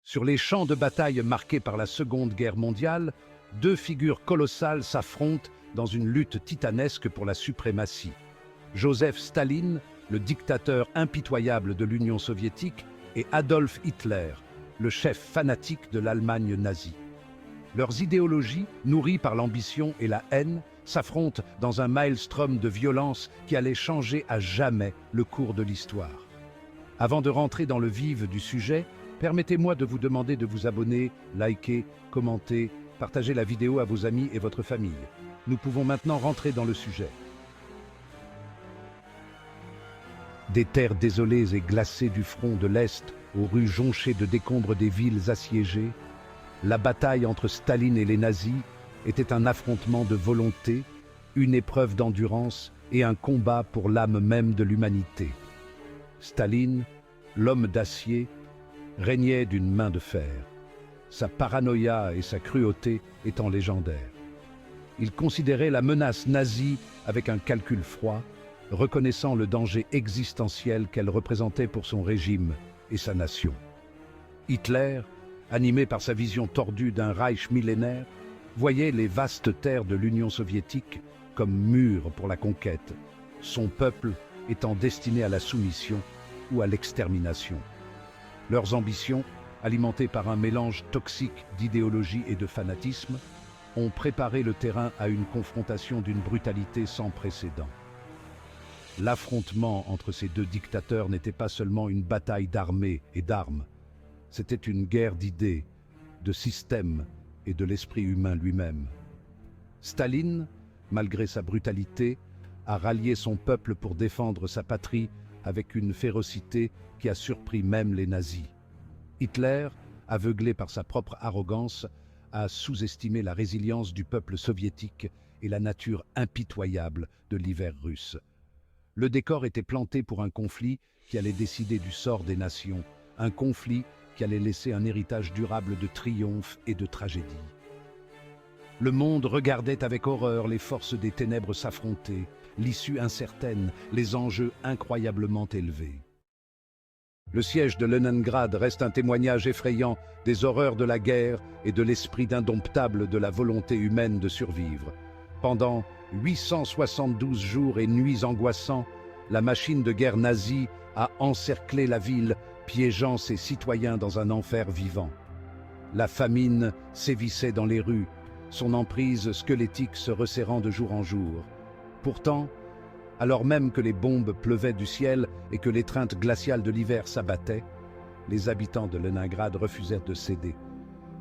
Sur les champs de bataille marqués par la Seconde Guerre mondiale, deux figures colossales s'affrontent dans une lutte titanesque pour la suprématie. Joseph Staline, le dictateur impitoyable de l'Union soviétique, et Adolf Hitler, le chef fanatique de l'Allemagne nazie. Leurs idéologies, nourries par l'ambition et la haine, s'affrontent dans un maelstrom de violence qui allait changer à jamais le cours de l'histoire. Avant de rentrer dans le vif du sujet, permettez-moi de vous demander de vous abonner, liker, commenter, partager la vidéo à vos amis et votre famille. Nous pouvons maintenant rentrer dans le sujet. Des terres désolées et glacées du front de l'Est aux rues jonchées de décombres des villes assiégées, la bataille entre Staline et les nazis était un affrontement de volonté, une épreuve d'endurance et un combat pour l'âme même de l'humanité. Staline, l'homme d'acier, régnait d'une main de fer, sa paranoïa et sa cruauté étant légendaires. Il considérait la menace nazie avec un calcul froid, reconnaissant le danger existentiel qu'elle représentait pour son régime et sa nation. Hitler, animé par sa vision tordue d'un Reich millénaire, voyait les vastes terres de l'Union soviétique comme murs pour la conquête, son peuple étant destiné à la soumission ou à l'extermination. Leurs ambitions, alimentées par un mélange toxique d'idéologie et de fanatisme, ont préparé le terrain à une confrontation d'une brutalité sans précédent. L'affrontement entre ces deux dictateurs n'était pas seulement une bataille d'armées et d'armes, c'était une guerre d'idées, de systèmes et de l'esprit humain lui-même. Staline, malgré sa brutalité, a rallié son peuple pour défendre sa patrie avec une férocité qui a surpris même les nazis. Hitler, aveuglé par sa propre arrogance, a sous-estimé la résilience du peuple soviétique et la nature impitoyable de l'hiver russe. Le décor était planté pour un conflit qui allait décider du sort des nations, un conflit qui allait laisser un héritage durable de triomphe et de tragédie. Le monde regardait avec horreur les forces des ténèbres s'affronter, l'issue incertaine, les enjeux incroyablement élevés. Le siège de Leningrad reste un témoignage effrayant des horreurs de la guerre et de l'esprit indomptable de la volonté humaine de survivre. Pendant 872 jours et nuits angoissants, la machine de guerre nazie a encerclé la ville, piégeant ses citoyens dans un enfer vivant. La famine sévissait dans les rues, son emprise squelettique se resserrant de jour en jour. Pourtant, alors même que les bombes pleuvaient du ciel et que l'étreinte glaciale de l'hiver s'abattait, les habitants de Leningrad refusèrent de céder.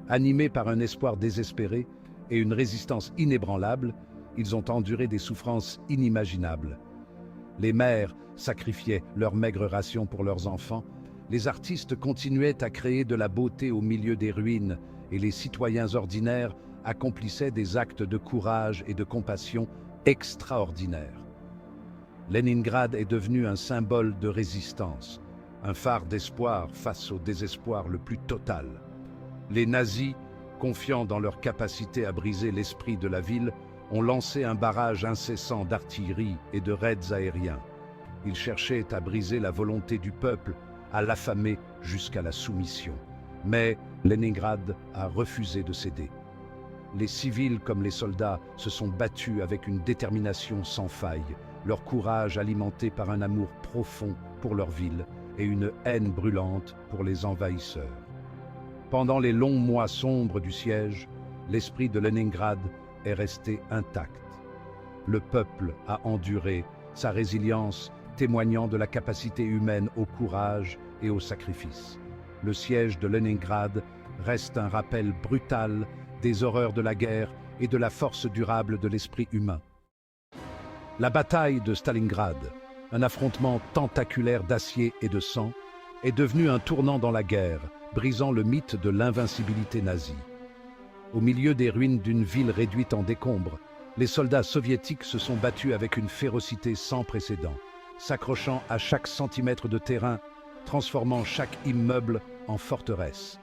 Animés par un espoir désespéré et une résistance inébranlable, ils ont enduré des souffrances inimaginables. Les mères sacrifiaient leurs maigres rations pour leurs enfants, les artistes continuaient à créer de la beauté au milieu des ruines et les citoyens ordinaires accomplissaient des actes de courage et de compassion extraordinaires. Leningrad est devenu un symbole de résistance, un phare d'espoir face au désespoir le plus total. Les nazis, confiants dans leur capacité à briser l'esprit de la ville, ont lancé un barrage incessant d'artillerie et de raids aériens. Ils cherchaient à briser la volonté du peuple, à l'affamer jusqu'à la soumission. Mais Leningrad a refusé de céder. Les civils comme les soldats se sont battus avec une détermination sans faille, leur courage alimenté par un amour profond pour leur ville et une haine brûlante pour les envahisseurs. Pendant les longs mois sombres du siège, l'esprit de Leningrad est resté intact. Le peuple a enduré, sa résilience témoignant de la capacité humaine au courage et au sacrifice. Le siège de Leningrad reste un rappel brutal des horreurs de la guerre et de la force durable de l'esprit humain. La bataille de Stalingrad, un affrontement tentaculaire d'acier et de sang, est devenue un tournant dans la guerre, brisant le mythe de l'invincibilité nazie. Au milieu des ruines d'une ville réduite en décombres, les soldats soviétiques se sont battus avec une férocité sans précédent, s'accrochant à chaque centimètre de terrain, transformant chaque immeuble en forteresse.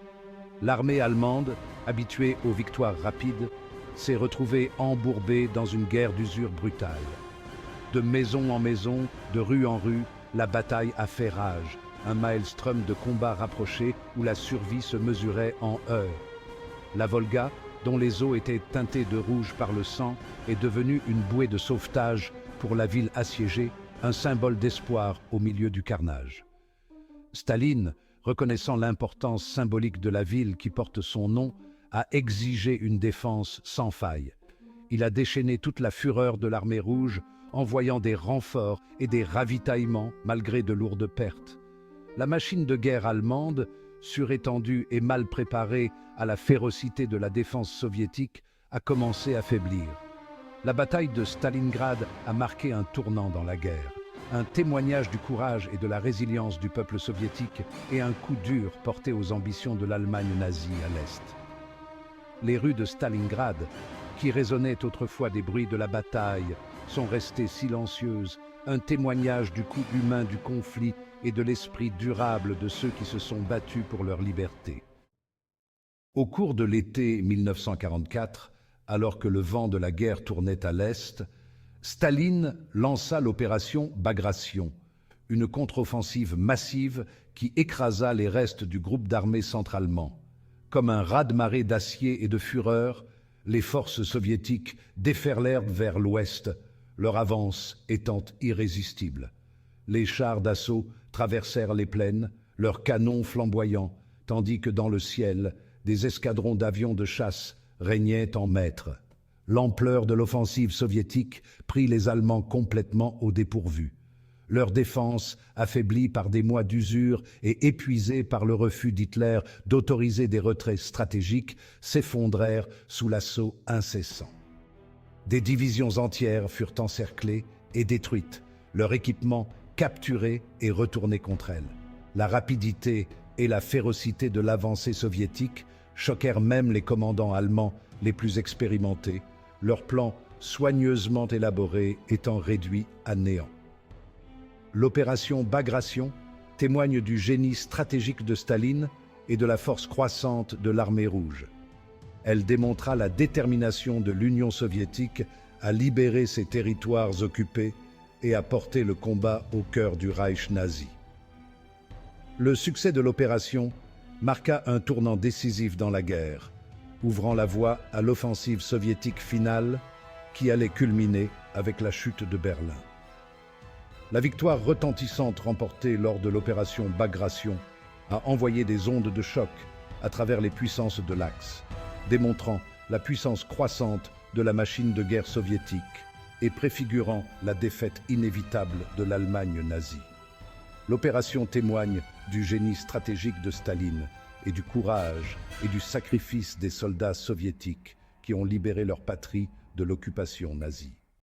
L'armée allemande, habituée aux victoires rapides, s'est retrouvée embourbée dans une guerre d'usure brutale. De maison en maison, de rue en rue, la bataille a fait rage, un maelstrom de combats rapprochés où la survie se mesurait en heures. La Volga, dont les eaux étaient teintées de rouge par le sang, est devenue une bouée de sauvetage pour la ville assiégée, un symbole d'espoir au milieu du carnage. Staline, reconnaissant l'importance symbolique de la ville qui porte son nom, a exigé une défense sans faille. Il a déchaîné toute la fureur de l'armée rouge, envoyant des renforts et des ravitaillements malgré de lourdes pertes. La machine de guerre allemande, surétendue et mal préparée à la férocité de la défense soviétique, a commencé à faiblir. La bataille de Stalingrad a marqué un tournant dans la guerre, un témoignage du courage et de la résilience du peuple soviétique et un coup dur porté aux ambitions de l'Allemagne nazie à l'Est. Les rues de Stalingrad, qui résonnaient autrefois des bruits de la bataille, sont restées silencieuses, un témoignage du coût humain du conflit et de l'esprit durable de ceux qui se sont battus pour leur liberté. Au cours de l'été 1944, alors que le vent de la guerre tournait à l'Est, Staline lança l'opération Bagration, une contre-offensive massive qui écrasa les restes du groupe d'armées centrallemand. Comme un raz-de-marée d'acier et de fureur, les forces soviétiques déferlèrent vers l'ouest, leur avance étant irrésistible. Les chars d'assaut traversèrent les plaines, leurs canons flamboyants, tandis que dans le ciel, des escadrons d'avions de chasse régnaient en maîtres. L'ampleur de l'offensive soviétique prit les Allemands complètement au dépourvu. Leur défense, affaiblie par des mois d'usure et épuisée par le refus d'Hitler d'autoriser des retraits stratégiques, s'effondrèrent sous l'assaut incessant. Des divisions entières furent encerclées et détruites, leur équipement capturé et retourné contre elles. La rapidité et la férocité de l'avancée soviétique choquèrent même les commandants allemands les plus expérimentés, leurs plans soigneusement élaborés étant réduits à néant. L'opération Bagration témoigne du génie stratégique de Staline et de la force croissante de l'armée rouge. Elle démontra la détermination de l'Union soviétique à libérer ses territoires occupés et à porter le combat au cœur du Reich nazi. Le succès de l'opération marqua un tournant décisif dans la guerre, ouvrant la voie à l'offensive soviétique finale qui allait culminer avec la chute de Berlin. La victoire retentissante remportée lors de l'opération Bagration a envoyé des ondes de choc à travers les puissances de l'Axe, démontrant la puissance croissante de la machine de guerre soviétique et préfigurant la défaite inévitable de l'Allemagne nazie. L'opération témoigne du génie stratégique de Staline et du courage et du sacrifice des soldats soviétiques qui ont libéré leur patrie de l'occupation nazie.